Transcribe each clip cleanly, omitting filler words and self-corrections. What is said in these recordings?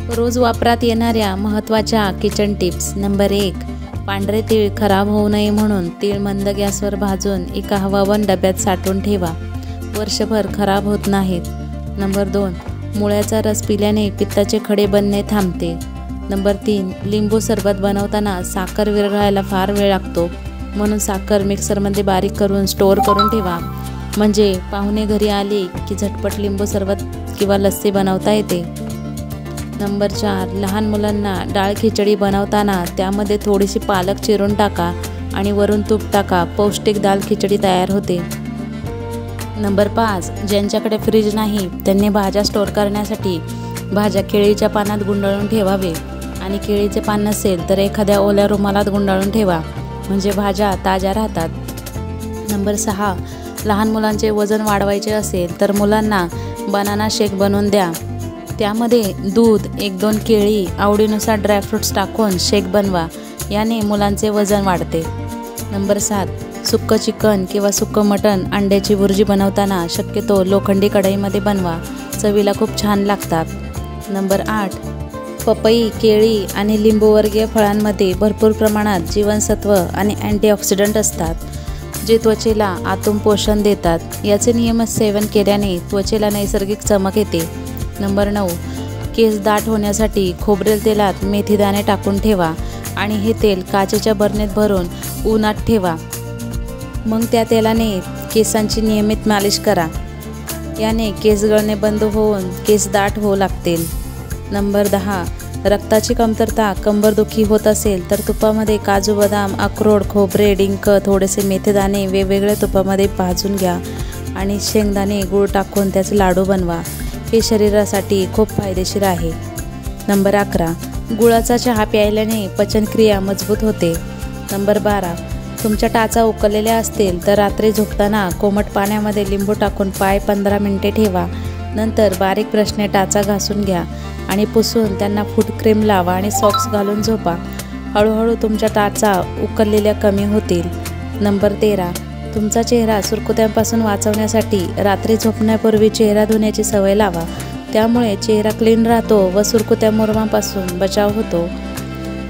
रोज वापरात येणाऱ्या महत्त्वाच्या किचन टिप्स. नंबर 1. पांढरे तीळ खराब होऊ नये म्हणून तीळ मंद गॅसवर भाजून एका हवाबंद डब्यात साठवून ठेवा. वर्षभर खराब होत नाहीत. नंबर 2. मुळ्याचा रस पिल्याने पित्ताचे खडे बनणे थांबते. नंबर 3. लिंबू सरबत बनवताना साखर विरघळायला फार वेळ लागतो, म्हणून साखर मिक्सरमध्ये बारीक करून स्टोअर करून ठेवा. म्हणजे पाहुणे घरी आले की झटपट लिंबू सरबत किंवा लस्सी बनवता येते. नंबर 4. लहान मुलांना डाळ खिचडी बनवताना त्यामध्ये थोडीशी पालक चिरून टाका आणि वरून तूप टाका. पौष्टिक दाल खिचडी तयार होते. नंबर 5. ज्यांच्याकडे फ्रीज नाही त्यांनी भाज्या स्टोअर करण्यासाठी भाज्या केळीच्या पानात गुंडाळून ठेवावे आणि केळीचे पान नसेल तर एखाद्या ओल्या रुमालात गुंडाळून ठेवा, म्हणजे भाज्या ताज्या राहतात. नंबर 6. लहान मुलांचे वजन वाढवायचे असेल तर मुलांना बनाना शेक बनवून द्या. त्यामध्ये दूध, 1-2 केळी, आवडीनुसार ड्रायफ्रूट्स टाकून शेक बनवा. याने मुलांचे वजन वाढते. नंबर 7. सुक्कं चिकन किंवा सुक्कं मटण, अंड्याची भुर्जी बनवताना शक्यतो लोखंडी कढईमध्ये बनवा. चवीला खूप छान लागतात. नंबर 8. पपई, केळी आणि लिंबूवर्गीय फळांमध्ये भरपूर प्रमाणात जीवनसत्व आणि अँटीऑक्सिडंट असतात, जे त्वचेला आतून पोषण देतात. याचे नियमित सेवन केल्याने त्वचेला नैसर्गिक चमक येते. नंबर 9. केस दाट होण्यासाठी खोबरेल तेलात मेथीदाणे टाकून ठेवा आणि हे तेल काचेच्या बरणीत भरून उन्हात ठेवा. मग त्या तेलाने केसांची नियमित मालिश करा. याने केस गळणे बंद होऊन केस दाट होऊ लागतील. नंबर 10. रक्ताची कमतरता, कंबरदुखी होत असेल तर तुपामध्ये काजू, बदाम, अक्रोड, खोबरे, डिंक, थोडेसे मेथीदाणे वेगवेगळ्या तुपामध्ये भाजून घ्या आणि शेंगदाणे, गूळ टाकून त्याचे लाडू बनवा. हे शरीरासाठी खूप फायदेशीर आहे. नंबर 11. गुळाचा चहा प्यायल्याने पचनक्रिया मजबूत होते. नंबर 12. तुमच्या टाचा उकळलेल्या असतील तर रात्री झोपताना कोमट पाण्यामध्ये लिंबू टाकून पाय 15 मिनिटे ठेवा. नंतर बारीक ब्रशने टाचा घासून घ्या आणि पुसून त्यांना फूट क्रीम लावा आणि सॉक्स घालून झोपा. हळूहळू तुमच्या टाचा उकळलेल्या कमी होतील. नंबर 13. तुमचा चेहरा सुरकुत्यांपासून वाचवण्यासाठी रात्री झोपण्यापूर्वी चेहरा धुण्याची सवय लावा. त्यामुळे चेहरा क्लीन राहतो व सुरकुत्या मुरुमांपासून बचाव होतो.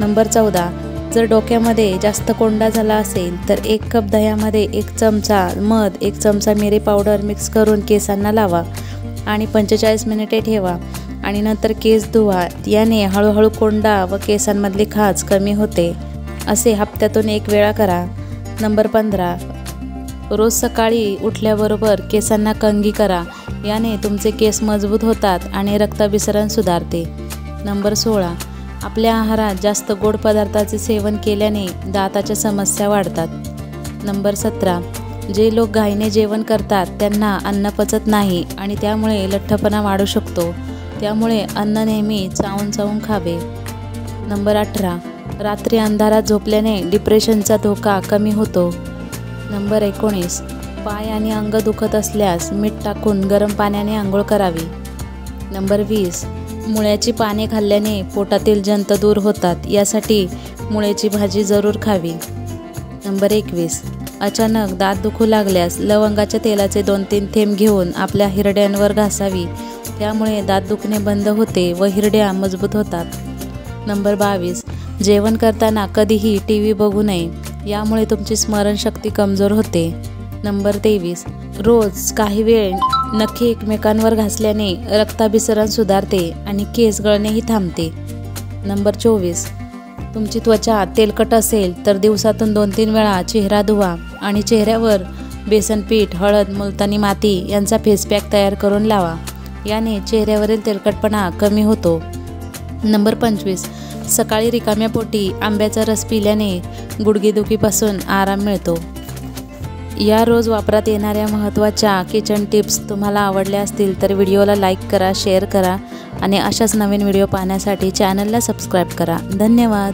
नंबर 14. जर डोक्यामध्ये जास्त कोंडा झाला असेल तर 1 कप दह्यामध्ये 1 चमचा मध, 1 चमचा मिरी पावडर मिक्स करून केसांना लावा आणि 45 मिनिटे ठेवा आणि नंतर केस धुवा. याने हळूहळू कोंडा व केसांमधली खाज कमी होते. असे हप्त्यातून 1 वेळा करा. नंबर 15. रोज सकाळी उठल्याबरोबर केसांना कंघी करा. याने तुमचे केस मजबूत होतात आणि रक्ताभिसरण सुधारते. नंबर 16. आपल्या आहारात जास्त गोड पदार्थाचे सेवन केल्याने दाताच्या समस्या वाढतात. नंबर 17. जे लोक घाईने जेवण करतात त्यांना अन्न पचत नाही आणि त्यामुळे लठ्ठपणा वाढू शकतो. त्यामुळे अन्न नेहमी चावून चावून खावे. नंबर 18. रात्री अंधारात झोपल्याने डिप्रेशनचा धोका कमी होतो. नंबर 19. पाय आणि अंग दुखत असल्यास मीठ टाकून गरम पाण्याने आंघोळ करावी. नंबर 20. मुळ्याची पाने खाल्ल्याने पोटातील जंत दूर होतात. यासाठी मुळ्याची भाजी जरूर खावी. नंबर 21. अचानक दात दुखू लागल्यास लवंगाच्या तेलाचे 2-3 थेंब घेऊन आपल्या हिरड्यांवर घासावी. त्यामुळे दात दुखणे बंद होते व हिरड्या मजबूत होतात. नंबर 22. जेवण करताना कधीही TV बघू नये. यामुळे तुमची स्मरणशक्ती कमजोर होते. नंबर 23. रोज काही वेळ नखे एकमेकांवर घासल्याने रक्ताभिसरण सुधारते आणि केस गळणेही थांबते. नंबर 24. तुमची त्वचा तेलकट असेल तर दिवसातून 2-3 वेळा चेहरा धुवा आणि चेहऱ्यावर बेसन पीठ, हळद, मुलतानी माती यांचा फेसपॅक तयार करून लावा. याने चेहऱ्यावरील तेलकटपणा कमी होतो. नंबर 25. सकाळी रिकाम्या पोटी आंब्याचा रस पिल्याने गुडघेदुखीपासून आराम मिळतो. या रोज वापरात येणाऱ्या महत्त्वाच्या किचन टिप्स तुम्हाला आवडल्या असतील तर व्हिडिओला लाईक करा, शेअर करा आणि अशाच नवीन व्हिडिओ पाहण्यासाठी चॅनलला सबस्क्राईब करा. धन्यवाद.